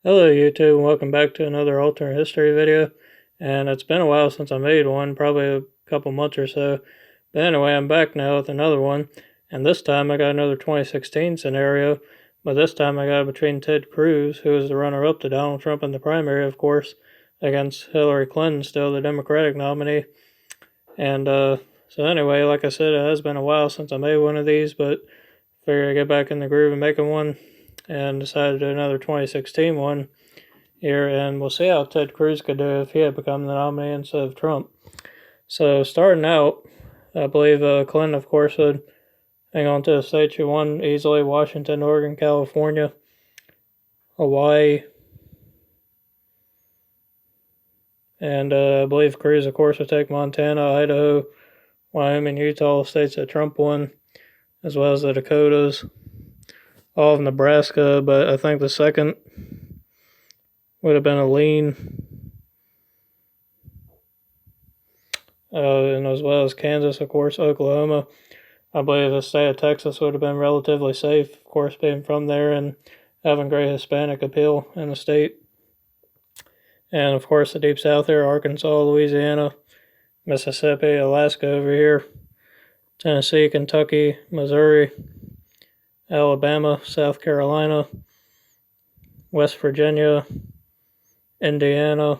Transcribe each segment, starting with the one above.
Hello YouTube and welcome back to another alternate history video. And it's been a while since I made one, probably a couple months or so. But anyway, I'm back now with another one. And this time I got another 2016 scenario. But this time I got it between Ted Cruz, who is the runner-up to Donald Trump in the primary, of course, against Hillary Clinton, still the Democratic nominee. And so anyway, like I said, it has been a while since I made one of these, but figured I'd get back in the groove of making one and decided to do another 2016 one here, and we'll see how Ted Cruz could do if he had become the nominee instead of Trump. So starting out, I believe Clinton, of course, would hang on to the states she won easily: Washington, Oregon, California, Hawaii, and I believe Cruz, of course, would take Montana, Idaho, Wyoming, Utah, states that Trump won, as well as the Dakotas, all of Nebraska, but I think the second would have been a lean, and as well as Kansas, of course, Oklahoma. I believe the state of Texas would have been relatively safe, of course, being from there and having great Hispanic appeal in the state. And of course, the deep south here: Arkansas, Louisiana, Mississippi, Alaska over here, Tennessee, Kentucky, Missouri, Alabama, South Carolina, West Virginia, Indiana,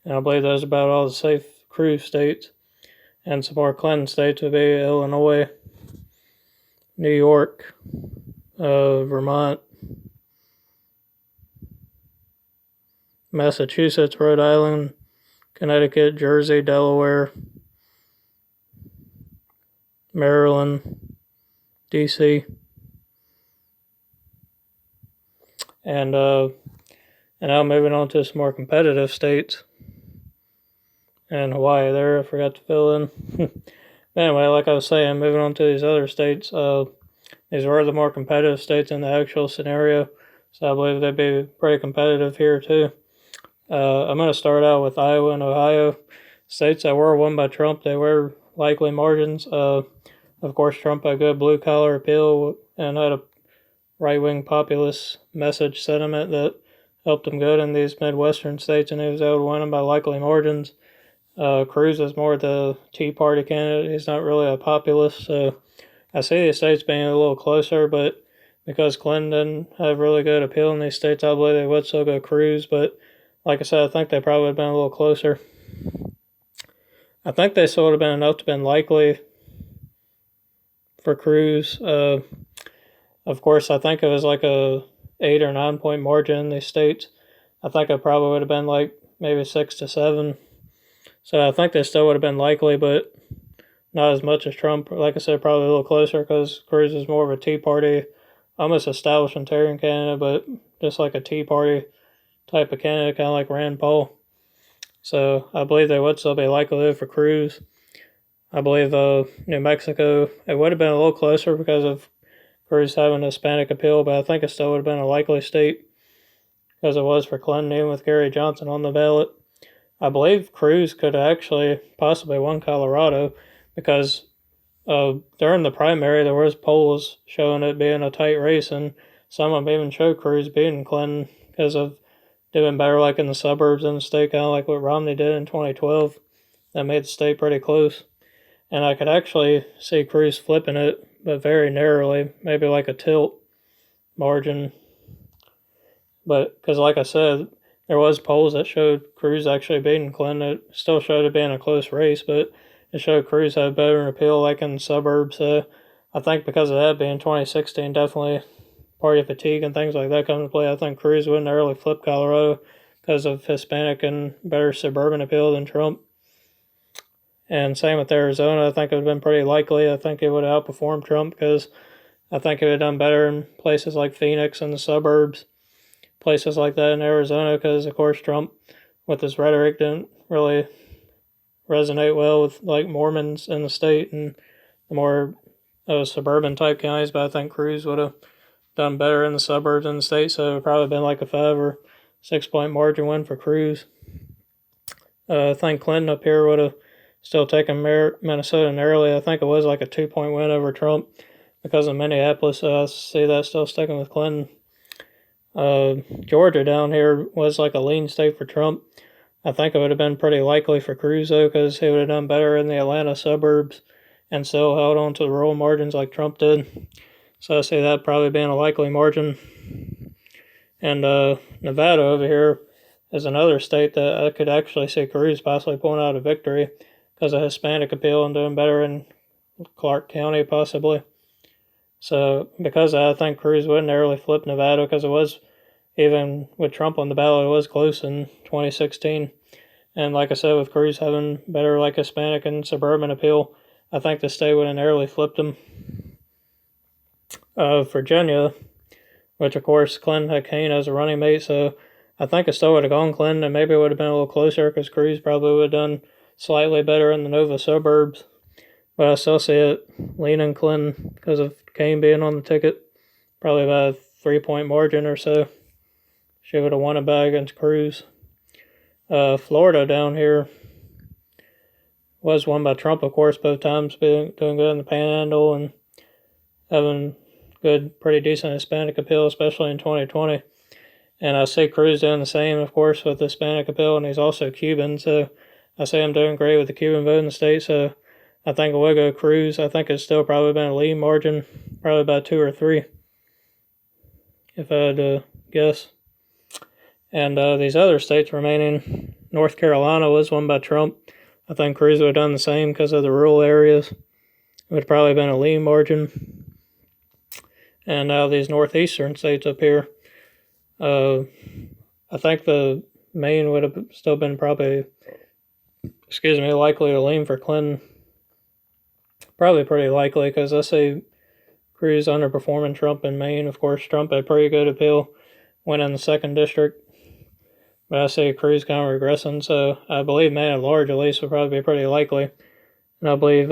and I believe those are about all the safe Cruz states. And some more Clinton states would be Illinois, New York, Vermont, Massachusetts, Rhode Island, Connecticut, Jersey, Delaware, Maryland, D.C., and now moving on to some more competitive states. And Hawaii there, I forgot to fill in. Anyway, like I was saying, moving on to these other states, these were the more competitive states in the actual scenario, so I believe they'd be pretty competitive here too. I'm going to start out with Iowa and Ohio, states that were won by Trump. They were likely margins. Of course, Trump had good blue-collar appeal and had a right-wing populist message sentiment that helped him good in these Midwestern states, and he was able to win them by likely margins. Cruz is more the Tea Party candidate. He's not really a populist, so I see the states being a little closer, but because Clinton didn't have really good appeal in these states, I believe they would still go Cruz, but like I said, I think they probably would have been a little closer. I think they still would have been enough to have been likely for Cruz. Of course, I think it was like a 8 or 9 point margin in these states. I think it probably would have been like maybe 6 to 7. So I think they still would have been likely, but not as much as Trump. Like I said, probably a little closer because Cruz is more of a Tea Party, almost establishmentarian candidate, but just like a Tea Party type of candidate, kind of like Rand Paul. So I believe they would still be likely for Cruz. I believe New Mexico, it would have been a little closer because of Cruz having a Hispanic appeal, but I think it still would have been a likely state because it was for Clinton, even with Gary Johnson on the ballot. I believe Cruz could actually possibly won Colorado because during the primary there was polls showing it being a tight race, and some of them even showed Cruz beating Clinton because of doing better like in the suburbs in the state, kind of like what Romney did in 2012. That made the state pretty close. And I could actually see Cruz flipping it, but very narrowly, maybe like a tilt margin. But because like I said, there was polls that showed Cruz actually beating Clinton. It still showed it being a close race, but it showed Cruz had better appeal like in the suburbs. So I think because of that being 2016, definitely party fatigue and things like that come into play. I think Cruz wouldn't early flip Colorado because of Hispanic and better suburban appeal than Trump. And same with Arizona. I think it would have been pretty likely. I think it would have outperformed Trump because I think it would have done better in places like Phoenix and the suburbs, places like that in Arizona, because of course Trump, with his rhetoric, didn't really resonate well with like Mormons in the state and the more suburban type counties. But I think Cruz would have done better in the suburbs in the state, so it would probably been like a 5 or 6 point margin win for Cruz. I think Clinton up here would have still taken Minnesota narrowly. I think it was like a 2 point win over Trump because of Minneapolis. So I see that still sticking with Clinton. Georgia down here was like a lean state for Trump. I think it would have been pretty likely for Cruz, though, because he would have done better in the Atlanta suburbs and still held on to the rural margins like Trump did. So I see that probably being a likely margin. And Nevada over here is another state that I could actually see Cruz possibly pulling out a victory because of Hispanic appeal and doing better in Clark County possibly. So because I think Cruz would narrowly flip Nevada because it was, even with Trump on the ballot, it was close in 2016. And like I said, with Cruz having better like Hispanic and suburban appeal, I think the state would have narrowly flipped him. Virginia, which of course Clinton had Kane as a running mate, so I think it still would have gone Clinton, and maybe it would have been a little closer because Cruz probably would have done slightly better in the Nova suburbs. But I still see it leaning Clinton because of Kane being on the ticket, probably about a 3-point margin or so. She would have won it by against Cruz. Florida down here was won by Trump, of course, both times, doing good in the Panhandle and having good, pretty decent Hispanic appeal, especially in 2020. And I see Cruz doing the same, of course, with Hispanic appeal, and he's also Cuban, so I see him doing great with the Cuban vote in the state, so I think it will go Cruz. I think it's still probably been a lead margin, probably about 2 or 3, if I had to guess. And these other states remaining, North Carolina was won by Trump. I think Cruz would have done the same because of the rural areas. It would have probably been a lean margin. And now these northeastern states up here, I think the Maine would have still been probably, likely to lean for Clinton. Probably pretty likely because I see Cruz underperforming Trump in Maine. Of course, Trump had pretty good appeal, went in the 2nd district. But I see Cruz kind of regressing, so I believe Maine at large at least would probably be pretty likely. And I believe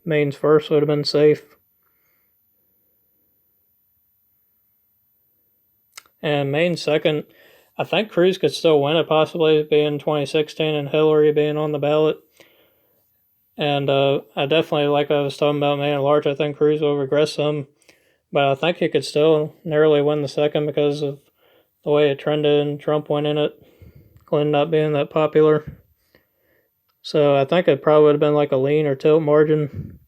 Maine's first would have been safe. And Maine's second, I think Cruz could still win it, possibly being 2016 and Hillary being on the ballot. And I definitely, like I was talking about Maine at large, I think Cruz will regress some. But I think he could still narrowly win the second because of the way it trended and Trump winning it, Clinton not being that popular. So I think it probably would have been like a lean or tilt margin.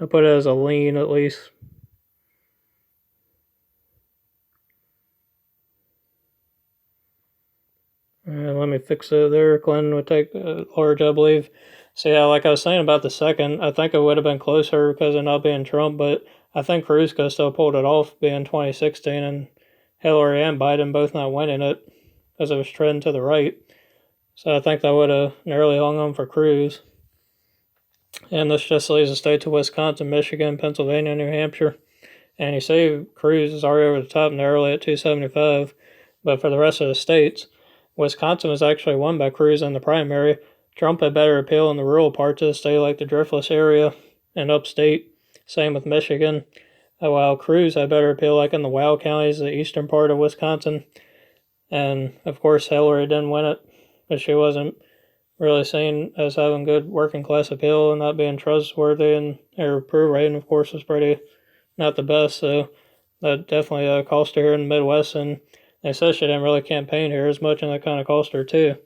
I put it as a lean at least. Let me fix it there. Clinton would take large, I believe. So yeah, like I was saying about the second, I think it would have been closer because of not being Trump, but I think Cruz could still pulled it off being 2016 and Hillary and Biden both not winning it because it was trending to the right. So I think that would have narrowly hung on for Cruz. And this just leaves the states of Wisconsin, Michigan, Pennsylvania, New Hampshire. And you see Cruz is already over the top narrowly at 275. But for the rest of the states, Wisconsin was actually won by Cruz in the primary. Trump had better appeal in the rural parts of the state like the Driftless area and upstate. Same with Michigan. While Cruz had better appeal like in the Wow counties, the eastern part of Wisconsin. And, of course, Hillary didn't win it, but she wasn't really seen as having good working class appeal and not being trustworthy, and her approval rating, of course, was pretty not the best, so that definitely cost her here in the Midwest, and they said she didn't really campaign here as much, and that kind of cost her too.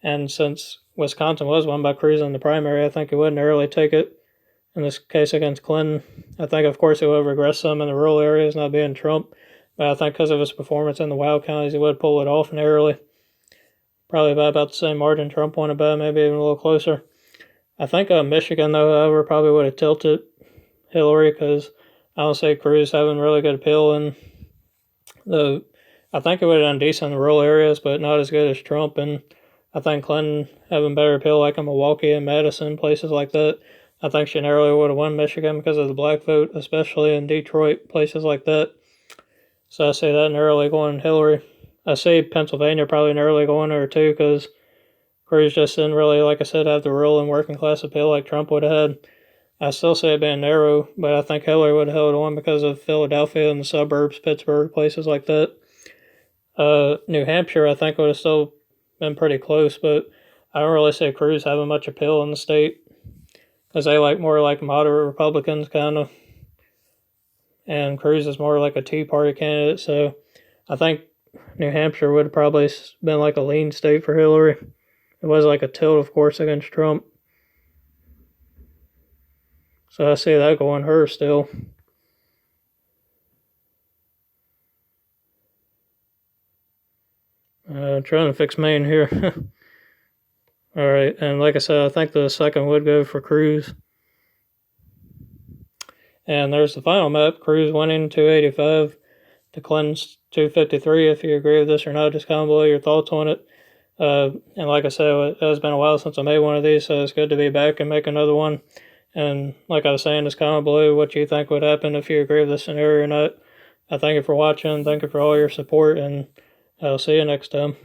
And since Wisconsin was won by Cruz in the primary, I think he would narrowly take it in this case against Clinton. I think, of course, he would regress some in the rural areas, not being Trump. But I think because of his performance in the Wow counties, he would pull it off narrowly. Probably by about the same margin Trump won it by, maybe even a little closer. I think Michigan, though, however, probably would have tilted Hillary because I don't see Cruz having really good appeal. And I think it would have done decent in the rural areas, but not as good as Trump. And I think Clinton having better appeal like in Milwaukee and Madison, places like that. I think she narrowly would have won Michigan because of the black vote, especially in Detroit, places like that. So I see that narrowly going Hillary. I see Pennsylvania probably narrowly going there too because Cruz just didn't really, like I said, have the rural and working class appeal like Trump would have had. I still say it being narrow, but I think Hillary would have held on because of Philadelphia and the suburbs, Pittsburgh, places like that. New Hampshire, I think would have still been pretty close, but I don't really see Cruz having much appeal in the state because they like more like moderate Republicans kind of, and Cruz is more like a Tea Party candidate, so I think New Hampshire would have probably been like a lean state for Hillary. It was like a tilt, of course, against Trump. So I see that going her still. Trying to fix Maine here. All right, and like I said, I think the second would go for Cruz. And there's the final map. Cruz winning 285 to Clinton's 253. If you agree with this or not, just comment below your thoughts on it. And like I said, it has been a while since I made one of these, so it's good to be back and make another one. And like I was saying, just comment below what you think would happen if you agree with this scenario or not. I thank you for watching. Thank you for all your support, and I'll see you next time.